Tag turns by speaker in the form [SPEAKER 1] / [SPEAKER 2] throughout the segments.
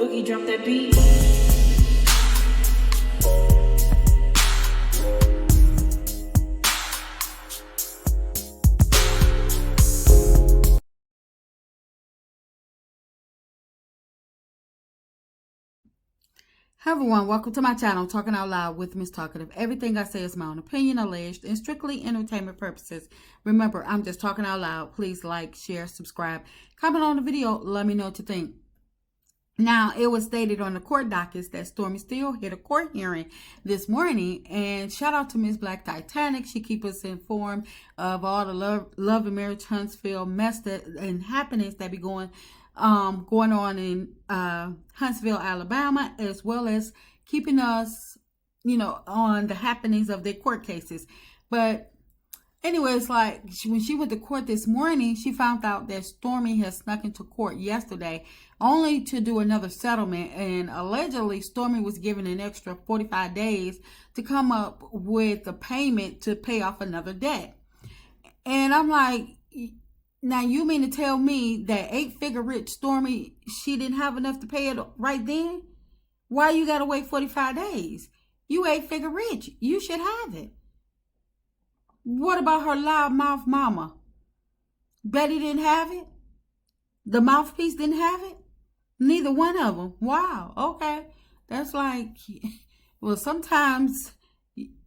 [SPEAKER 1] Boogie, drop that beat.
[SPEAKER 2] Hi everyone, welcome to my channel, Talking Out Loud with Miss Talkative. Everything I say is my own opinion, alleged, and strictly entertainment purposes. Remember, I'm just talking out loud. Please like, share, subscribe, comment on the video, let me know what you think. Now, it was stated on the court dockets that Stormi still hit a court hearing this morning, and shout out to Miss Black Titanic. She keeps us informed of all the love and marriage Huntsville mess and happenings that be going on in Huntsville, Alabama, as well as keeping us, on the happenings of their court cases. But anyways, like when she went to court this morning, she found out that Stormi had snuck into court yesterday only to do another settlement. And allegedly, Stormi was given an extra 45 days to come up with a payment to pay off another debt. And I'm like, now you mean to tell me that 8-figure rich Stormi, she didn't have enough to pay it right then? Why you gotta wait 45 days? You 8-figure rich. You should have it. What about her loudmouth mama? Betty didn't have it? The mouthpiece didn't have it? Neither one of them. Wow. Okay. That's like, well, sometimes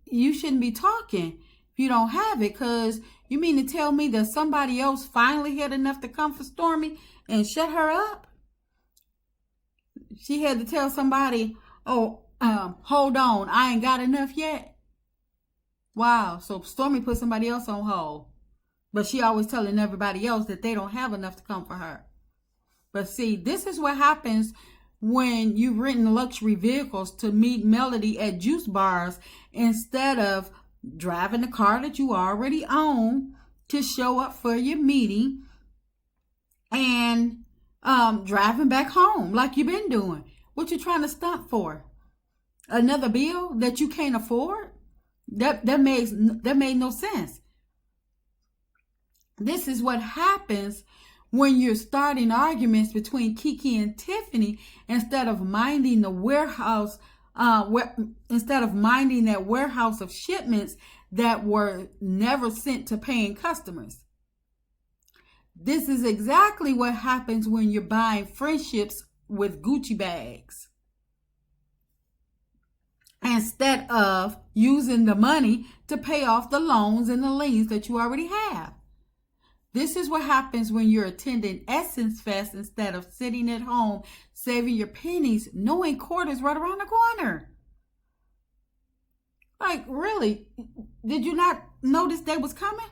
[SPEAKER 2] you shouldn't be talking if you don't have it, because you mean to tell me that somebody else finally had enough to come for Stormi and shut her up? She had to tell somebody, hold on, I ain't got enough yet. Wow, so Stormi put somebody else on hold. But she always telling everybody else that they don't have enough to come for her. But see, this is what happens when you've rented luxury vehicles to meet Melody at juice bars instead of driving the car that you already own to show up for your meeting and driving back home like you've been doing. What you trying to stunt for? Another bill that you can't afford? That made no sense. This is what happens when you're starting arguments between Kiki and Tiffany instead of minding the warehouse, instead of minding that warehouse of shipments that were never sent to paying customers. This is exactly what happens when you're buying friendships with Gucci bags, instead of using the money to pay off the loans and the liens that you already have. This is what happens when you're attending Essence Fest instead of sitting at home, saving your pennies, knowing court is right around the corner. Like, really? Did you not notice they was coming?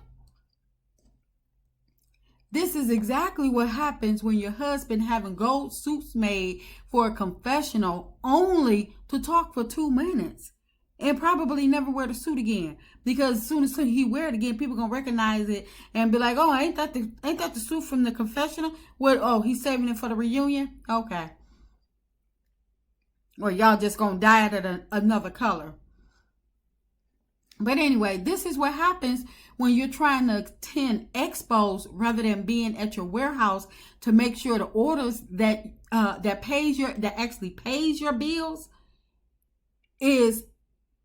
[SPEAKER 2] This is exactly what happens when your husband having gold suits made for a confessional only to talk for 2 minutes and probably never wear the suit again. Because as soon as he wear it again, people gonna recognize it and be like, "Oh, ain't that the suit from the confessional? What? Oh, he's saving it for the reunion? Okay." Or y'all just gonna dye it another color. But anyway, this is what happens when you're trying to attend expos rather than being at your warehouse to make sure the orders that actually pays your bills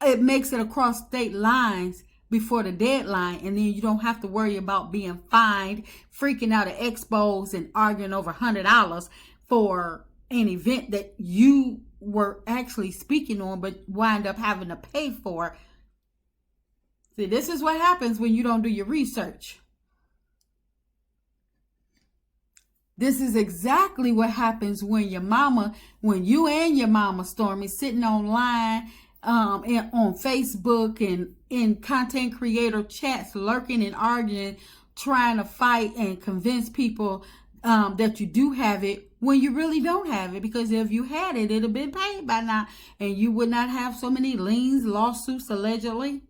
[SPEAKER 2] it makes it across state lines before the deadline, and then you don't have to worry about being fined, freaking out at expos and arguing over $100 for an event that you were actually speaking on but wind up having to pay for. See, this is what happens when you don't do your research. This is exactly what happens when you and your mama, Stormi, sitting online and on Facebook and in content creator chats, lurking and arguing, trying to fight and convince people that you do have it when you really don't have it. Because if you had it, it'd have been paid by now and you would not have so many liens, lawsuits, allegedly.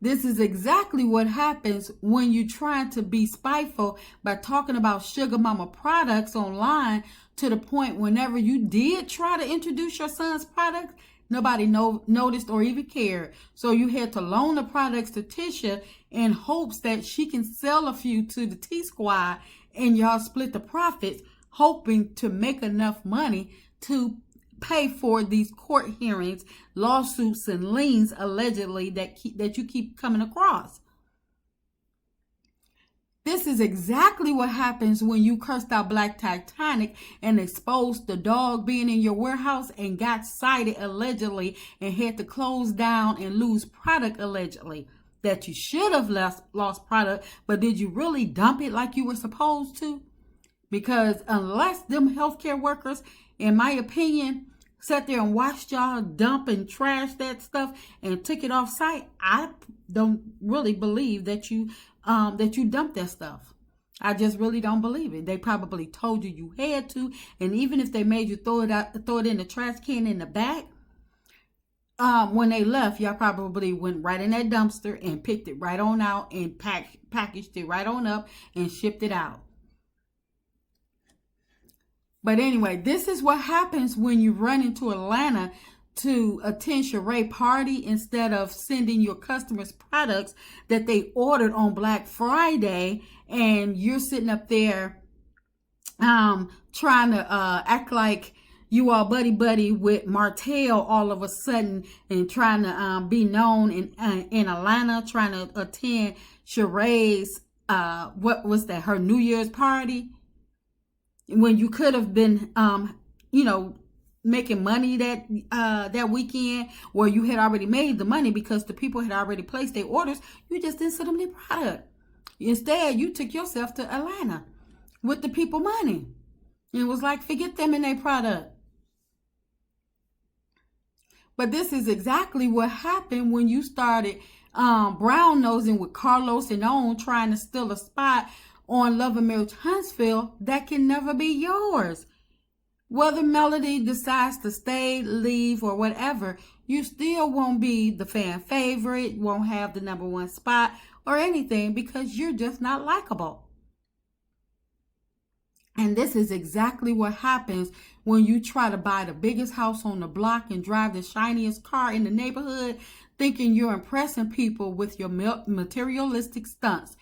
[SPEAKER 2] This is exactly what happens when you're trying to be spiteful by talking about sugar mama products online, to the point whenever you did try to introduce your son's products, nobody noticed or even cared. So you had to loan the products to Tisha in hopes that she can sell a few to the T Squad and y'all split the profits. hoping to make enough money to pay for these court hearings, lawsuits, and liens allegedly that you keep coming across. This is exactly what happens when you cursed out Black Titanic and exposed the dog being in your warehouse and got cited allegedly and had to close down and lose product allegedly. That you should have lost product, but did you really dump it like you were supposed to? Because unless them healthcare workers, in my opinion, sat there and watched y'all dump and trash that stuff and took it off site, I don't really believe that you dumped that stuff. I just really don't believe it. They probably told you had to, and even if they made you throw it in the trash can in the back, when they left, y'all probably went right in that dumpster and picked it right on out and packaged it right on up and shipped it out. But anyway, this is what happens when you run into Atlanta to attend Sheree party instead of sending your customers products that they ordered on Black Friday, and you're sitting up there trying to act like you are buddy with Martell all of a sudden and trying to be known in Atlanta, trying to attend Sheree's what was that, her New Year's party, when you could have been making money that weekend, where you had already made the money because the people had already placed their orders. You just didn't send them their product. Instead, you took yourself to Atlanta with the people money. It was like, forget them and their product. But this is exactly what happened when you started brown nosing with Carlos and On, trying to steal a spot on Love and Marriage Huntsville that can never be yours. Whether Melody decides to stay, leave, or whatever, you still won't be the fan favorite, won't have the #1 spot or anything, because you're just not likable. And this is exactly what happens when you try to buy the biggest house on the block and drive the shiniest car in the neighborhood, thinking you're impressing people with your materialistic stunts.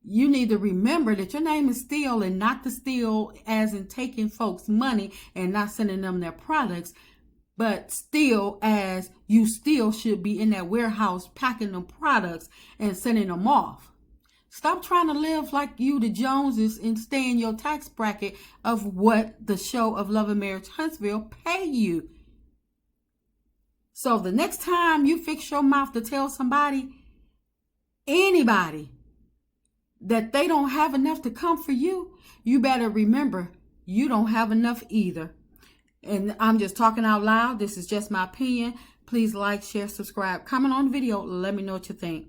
[SPEAKER 2] You need to remember that your name is Steal, and not to steal as in taking folks' money and not sending them their products, but steal as you still should be in that warehouse packing them products and sending them off. Stop trying to live like you the Joneses and stay in your tax bracket of what the show of Love and Marriage Huntsville pay you. So the next time you fix your mouth to tell somebody, anybody, that they don't have enough to come for you, you better remember you don't have enough either. And I'm just talking out loud. This is just my opinion. Please like, share, subscribe, comment on the video. Let me know what you think.